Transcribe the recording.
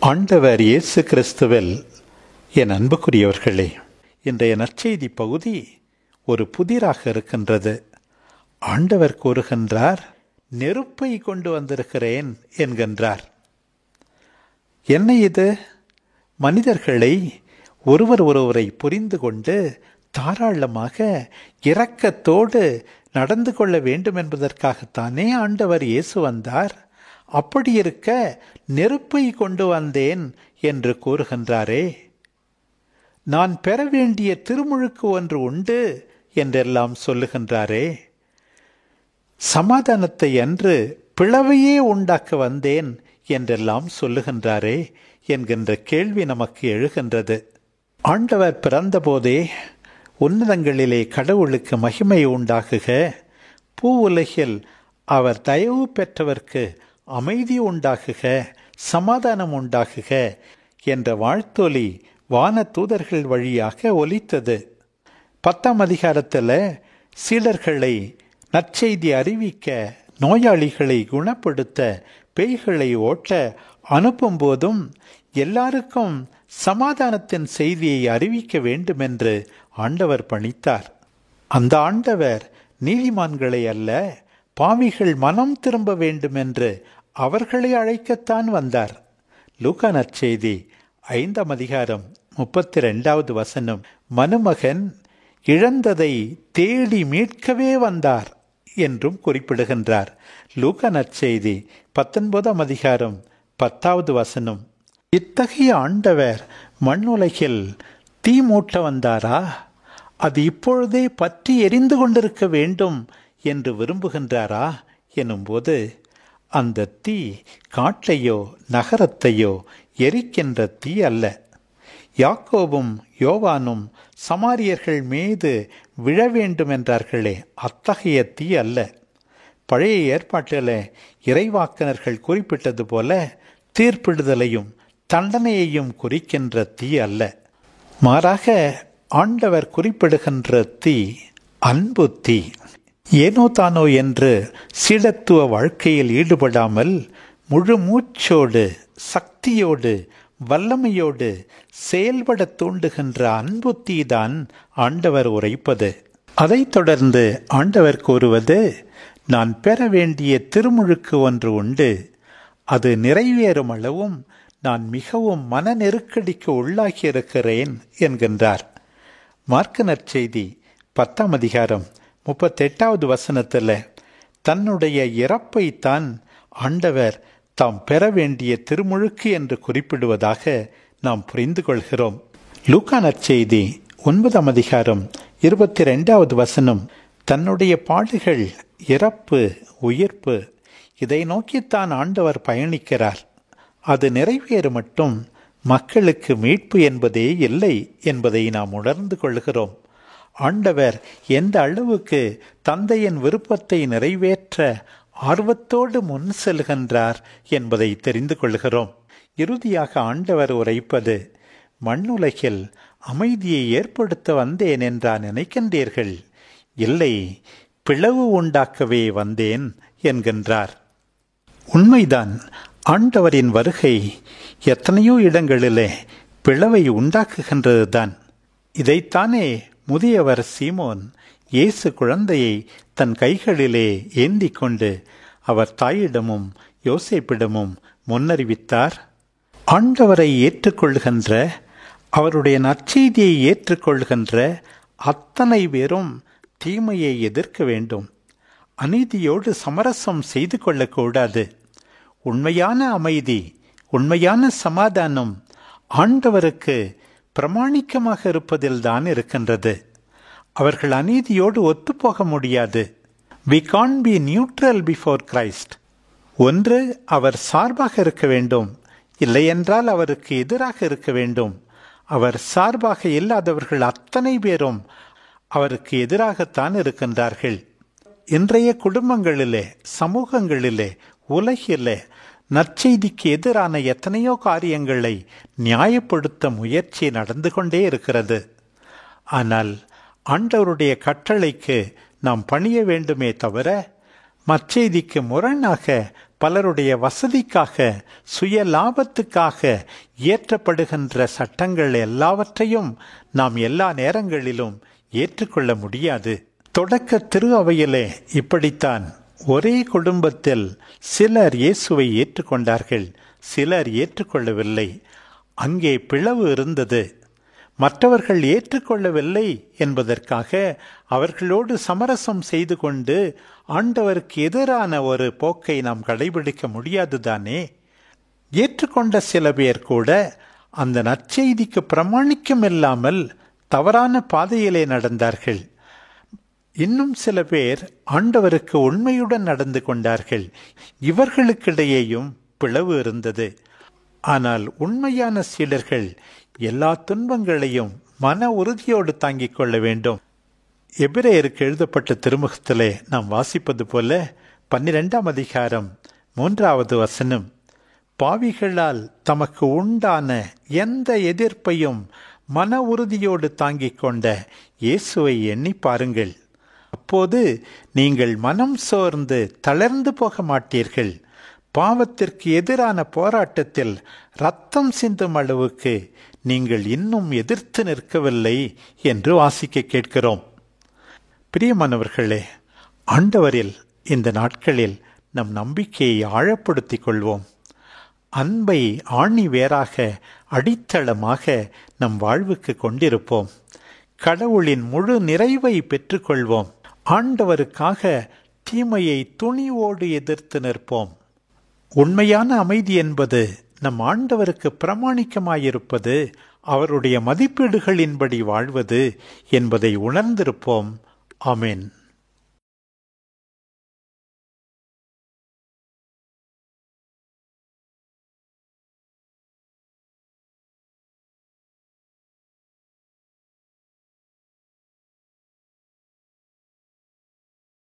ஆண்டவர் இயேசு கிறிஸ்துவில் என் அன்புக்குரியவர்களே, இன்றைய நற்செய்தி பகுதி ஒரு புதிராக இருக்கின்றது. ஆண்டவர் கூறுகின்றார், நெருப்பை கொண்டு வந்திருக்கிறேன் என்கின்றார். என்ன இது? மனிதர்களை ஒருவரை புரிந்து கொண்டு தாராளமாக இரக்கத்தோடு நடந்து கொள்ள வேண்டும் என்பதற்காகத்தானே ஆண்டவர் இயேசு வந்தார். அப்படி இருக்க நெருப்பை கொண்டு வந்தேன் என்று கூறுகின்றாரே. நான் பெற வேண்டிய திருமுழுக்கு ஒன்று உண்டு என்றெல்லாம் சொல்லுகின்றாரே. சமாதானத்தை அன்று பிளவையே உண்டாக்க வந்தேன் என்றெல்லாம் சொல்லுகின்றாரே என்கின்ற கேள்வி நமக்கு எழுகின்றது. ஆண்டவர் பிறந்தபோதே உன்னதங்களிலே கடவுளுக்கு மகிமை உண்டாகுக, பூ உலகில் அவர் தயவு பெற்றவர்க்கு அமைதி உண்டாகுக, சமாதானம் உண்டாகுக என்ற வாழ்த்தொலி வான தூதர்கள் வழியாக ஒலித்தது. 10ஆம் அதிகாரத்தில் சீடர்களை நற்செய்தி அறிவிக்க, நோயாளிகளை குணப்படுத்த, பேய்களை ஓட்ட அனுப்பும் போதும் எல்லாருக்கும் சமாதானத்தின் செய்தியை அறிவிக்க வேண்டும் என்று ஆண்டவர் பணித்தார். அந்த ஆண்டவர் நீதிமான்களை அல்ல, பாவிகள் மனம் திரும்ப வேண்டும் என்று அவர்களை அழைக்கத்தான் வந்தார். லூக்கா நற்செய்தி 5ஆம் அதிகாரம் 32வது வசனம், மனுமகன் இழந்ததை தேடி மீட்கவே வந்தார் என்றும் குறிப்பிடுகின்றார். லூக்கா நற்செய்தி 19ஆம் அதிகாரம் 10வது வசனம். இத்தகைய ஆண்டவர் மண்ணுலகில் தீ மூட்ட வந்தாரா? அது இப்பொழுதே பற்றி எரிந்து கொண்டிருக்க வேண்டும் என்று விரும்புகின்றாரா எனும்போது, அந்த தீ காட்டையோ நகரத்தையோ எரிக்கின்ற தீ அல்ல. யாக்கோபும் யோவானும் சமாரியர்கள் மீது விழ வேண்டும் என்றார்களே, அத்தகைய தீ அல்ல. பழைய ஏற்பாட்டில் இறைவாக்கினர்கள் குறிப்பிட்டது போல தீர்ப்பிடுதலையும் தண்டனையையும் குறிக்கின்ற தீ அல்ல. மாறாக ஆண்டவர் குறிப்பிடுகின்ற தீ அன்பு தீ. ஏனோ தானோ என்று சீடத்துவ வாழ்க்கையில் ஈடுபடாமல் முழு மூச்சோடு, சக்தியோடு, வல்லமையோடு செயல்பட தூண்டுகின்ற அன்பு தீதான் ஆண்டவர் உரைப்பது. அதைத் தொடர்ந்து ஆண்டவர் கூறுவது, நான் பெற வேண்டிய திருமுழுக்கு ஒன்று உண்டு, அது நிறைவேறும் அளவும் நான் மிகவும் மன நெருக்கடிக்கு உள்ளாகியிருக்கிறேன் என்கின்றார். மாற்கு நற்செய்தி 10ஆம் அதிகாரம் 38வது வசனத்தில் தன்னுடைய இறப்பைத்தான் ஆண்டவர் தாம் பெற வேண்டிய திருமுழுக்கு என்று குறிப்பிடுவதாக நாம் புரிந்து கொள்கிறோம். லூக்கா நற்செய்தி 9ஆம் அதிகாரம் 22வது வசனம், தன்னுடைய பாடுகள், இறப்பு, உயிர்ப்பு, இதை நோக்கித்தான் ஆண்டவர் பயணிக்கிறார். அது நிறைவேறு மட்டும் மக்களுக்கு மீட்பு என்பதே இல்லை என்பதை நாம் உணர்ந்து கொள்கிறோம். ஆண்டவர் எந்த அளவுக்கு தந்தையின் விருப்பத்தை நிறைவேற்ற ஆர்வத்தோடு முன் செல்கின்றார் என்பதை தெரிந்து கொள்கிறோம். இறுதியாக ஆண்டவர் உரைப்பது, மண்ணுலகில் அமைதியை ஏற்படுத்த வந்தேன் என்றா நினைக்கின்றீர்கள்? இல்லை, பிளவு உண்டாக்கவே வந்தேன் என்கின்றார். உண்மைதான், ஆண்டவரின் வருகை எத்தனையோ இடங்களிலே பிளவை உண்டாக்குகின்றது தான். இதைத்தானே முதியவர் சீமோன் இயேசு குழந்தையை தன் கைகளிலே ஏந்தி கொண்டு அவர் தாயிடமும் யோசேப்பிடமும் முன்னறிவித்தார். ஆண்டவரை ஏற்றுக்கொள்கின்ற, அவருடைய நற்செய்தியை ஏற்றுக்கொள்கின்ற அத்தனை பேரும் தீமையை எதிர்க்க வேண்டும். அநீதியோடு சமரசம் செய்து கொள்ளக்கூடாது. உண்மையான அமைதி, உண்மையான சமாதானம் ஆண்டவருக்கு பிரமாணிக்கமாக இருப்பதில்தான் இருக்கின்றது. அவர்கள் அநீதியோடு ஒத்துப்போக முடியாது. We can't be neutral before Christ. ஒன்று அவர் சார்பாக இருக்க வேண்டும், இல்லையென்றால் அவருக்கு எதிராக இருக்க வேண்டும். அவர் சார்பாக இல்லாதவர்கள் அத்தனை பேரும் அவருக்கு எதிராகத்தான் இருக்கின்றார்கள். இன்றைய குடும்பங்களிலே, சமூகங்களிலே, உலகிலே நற்செய்திக்கு எதிரான எத்தனையோ காரியங்களை நியாயப்படுத்த முயற்சி நடந்து கொண்டே இருக்கிறது. ஆனால் ஆண்டவருடைய கட்டளைக்கு நாம் பணிய வேண்டுமே தவிர மற்செய்திக்கு முரணாக பலருடைய வசதிக்காக, சுய லாபத்துக்காக இயற்றப்படுகின்ற சட்டங்கள் எல்லாவற்றையும் நாம் எல்லா நேரங்களிலும் ஏற்றுக்கொள்ள முடியாது. தொடக்க திரு அவையிலே இப்படித்தான். ஒரே குடும்பத்தில் சிலர் இயேசுவை ஏற்றுக்கொண்டார்கள், சிலர் ஏற்றுக்கொள்ளவில்லை. அங்கே பிளவு இருந்தது. மற்றவர்கள் ஏற்றுக்கொள்ளவில்லை என்பதற்காக அவர்களோடு சமரசம் செய்து கொண்டு ஆண்டவருக்கு எதிரான ஒரு போக்கை நாம் கடைபிடிக்க முடியாதுதானே. ஏற்றுக்கொண்ட சில பேர் கூட அந்த நற்செய்திக்கு பிரமாணிக்கம் இல்லாமல் தவறான பாதையிலே நடந்தார்கள். இன்னும் சில பேர் ஆண்டவருக்கு உண்மையுடன் நடந்து கொண்டார்கள். இவர்களுக்கிடையேயும் பிளவு இருந்தது. ஆனால் உண்மையான சீடர்கள் எல்லா துன்பங்களையும் மன உறுதியோடு தாங்கிக் கொள்ள வேண்டும். எபிரேயருக்கு எழுதப்பட்ட திருமுகத்திலே நாம் வாசிப்பது போல 12ஆம் அதிகாரம் 3வது வசனம், பாவிகளால் தமக்கு உண்டான எந்த எதிர்ப்பையும் மன உறுதியோடு தாங்கிக் கொண்ட இயேசுவை எண்ணி பாருங்கள். அப்போது நீங்கள் மனம் சோர்ந்து தளர்ந்து போக மாட்டீர்கள். பாவத்திற்கு எதிரான போராட்டத்தில் இரத்தம் சிந்தும் அளவுக்கு நீங்கள் இன்னும் எதிர்த்து நிற்கவில்லை என்று வாசிக்க கேட்கிறோம். பிரியமானவர்களே, ஆண்டவரில் இந்த நாட்களில் நம் நம்பிக்கையை ஆழப்படுத்திக் கொள்வோம். அன்பை ஆணி வேராக, அடித்தளமாக நம் வாழ்வுக்கு கொண்டிருப்போம். கடவுளின் முழு நிறைவை பெற்றுக்கொள்வோம். ஆண்டவருக்காக தீமையை துணிவோடு எதிர்த்து நிற்போம். உண்மையான அமைதி என்பது நம் ஆண்டவருக்கு பிரமாணிக்கமாயிருப்பது, அவருடைய மதிப்பீடுகளின்படி வாழ்வது என்பதை உணர்ந்திருப்போம். ஆமென்.